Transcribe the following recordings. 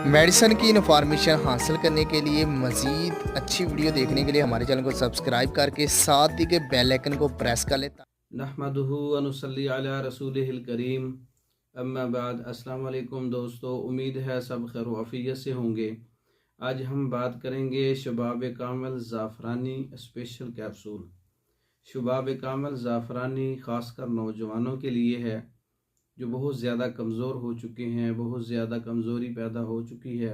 Medicine की information हासिल करने के लिए मज़ीद अच्छी वीडियो देखने के लिए हमारे चैनल को सब्सक्राइब करके साथ ही के बेल आइकन को प्रेस कर लें। नहमदुहु व नुसल्ली अला रसूलिहिल करीम, अम्मा बाद। अस्सलाम वालेकुम दोस्तों, उम्मीद है सब खैर वफ़ियत से होंगे। आज हम बात करेंगे शबाब कामिल ज़ाफ़रानी स्पेशल कैप्सूल। शबाब कामिल ज़ाफ़रानी ख़ासकर नौजवानों के लिए है जो बहुत ज़्यादा कमज़ोर हो चुके हैं, बहुत ज़्यादा कमज़ोरी पैदा हो चुकी है।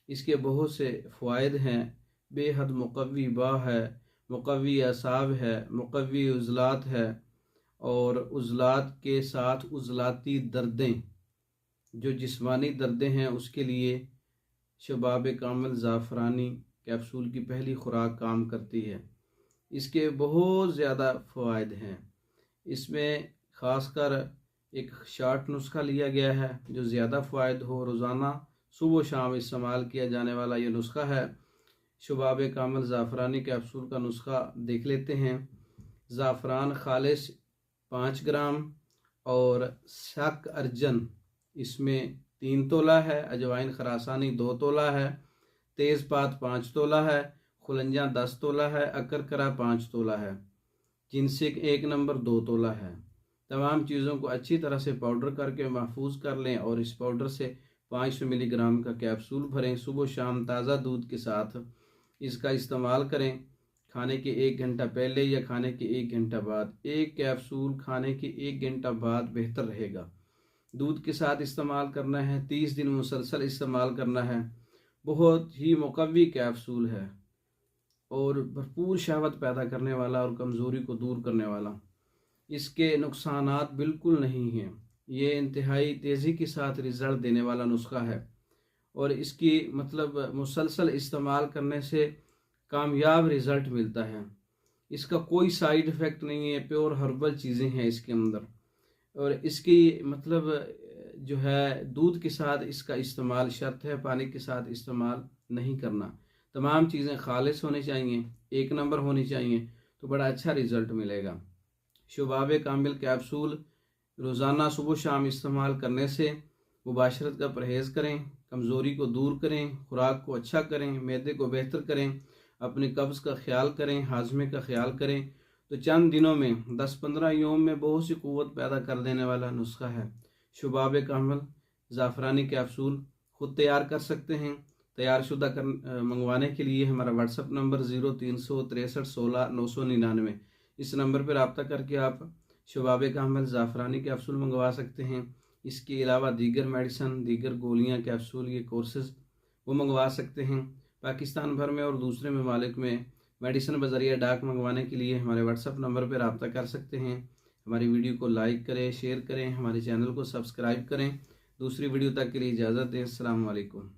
इसके बहुत से फ़वाइद हैं। बेहद मुक़व्वी बा है, मुक़व्वी असाब है, मुक़व्वी उज़लात है और उज़लात के साथ उज़लाती दर्दें, जो जिस्मानी दर्दें हैं उसके लिए शबाब कामिल ज़ाफ़रानी कैप्सूल की पहली खुराक काम करती है। इसके बहुत ज़्यादा फ़वाइद हैं। इसमें ख़ासकर एक शार्ट नुस्खा लिया गया है जो ज़्यादा फ़वाइद हो। रोज़ाना सुबह शाम इस्तेमाल किया जाने वाला ये नुस्खा है। शबाब कामिल ज़ाफ़रानी कैप्सूल का नुस्खा देख लेते हैं। ज़ाफ़रान खालिस 5 ग्राम और शक अर्जन इसमें 3 तोला है, अजवाइन खरासानी 2 तोला है, तेज़पात 5 तोला है, खुलंजा 10 तोला है, अकरकरा 5 तोला है, जिनसे 1 नंबर 2 तोला है। तमाम चीज़ों को अच्छी तरह से पाउडर करके महफूज कर लें और इस पाउडर से 500 मिलीग्राम का कैप्सूल भरें। सुबह शाम ताज़ा दूध के साथ इसका इस्तेमाल करें। खाने के 1 घंटा पहले या खाने के 1 घंटा बाद। एक कैप्सूल खाने के 1 घंटा बाद बेहतर रहेगा। दूध के साथ इस्तेमाल करना है, 30 दिन मुसलसल इस्तेमाल करना है। बहुत ही मुक़व्वी कैप्सूल है और भरपूर शहवत पैदा करने वाला और कमज़ोरी को दूर करने वाला। इसके नुकसानात बिल्कुल नहीं हैं। ये इंतहाई तेज़ी के साथ रिज़ल्ट देने वाला नुस्खा है और इसकी मुसलसल इस्तेमाल करने से कामयाब रिज़ल्ट मिलता है। इसका कोई साइड इफ़ेक्ट नहीं है, प्योर हर्बल चीज़ें हैं इसके अंदर। और इसकी जो है दूध के साथ इसका इस्तेमाल शर्त है, पानी के साथ इस्तेमाल नहीं करना। तमाम चीज़ें खालिस होनी चाहिए, 1 नंबर होनी चाहिए, तो बड़ा अच्छा रिज़ल्ट मिलेगा। शबाब कामिल कैप्सूल रोज़ाना सुबह शाम इस्तेमाल करने से मुबाशरत का परहेज़ करें, कमज़ोरी को दूर करें, खुराक को अच्छा करें, मैदे को बेहतर करें, अपने कब्ज़ का ख्याल करें, हाजमे का ख्याल करें, तो चंद दिनों में 10-15 योम में बहुत सी क़ुव्वत पैदा कर देने वाला नुस्खा है। शबाब कामिल ज़ाफ़रानी कैप्सूल ख़ुद तैयार कर सकते हैं। तैयार शुदा मंगवाने के लिए हमारा व्हाट्सअप नंबर 0363 16 999, इस नंबर पर रब्ता करके आप शबाब कामिल ज़ाफ़रानी कैप्सूल मंगवा सकते हैं। इसके अलावा दीगर मेडिसन, दीगर गोलियाँ, कैप्सूल, ये कोर्सेज़ वो मंगवा सकते हैं। पाकिस्तान भर में और दूसरे ममालिक में मेडिसिन बज़रिया डाक मंगवाने के लिए हमारे व्हाट्सअप नंबर पर रब्ता कर सकते हैं। हमारी वीडियो को लाइक करें, शेयर करें, हमारे चैनल को सब्सक्राइब करें। दूसरी वीडियो तक के लिए इजाज़त दें। अस्सलाम वालेकुम।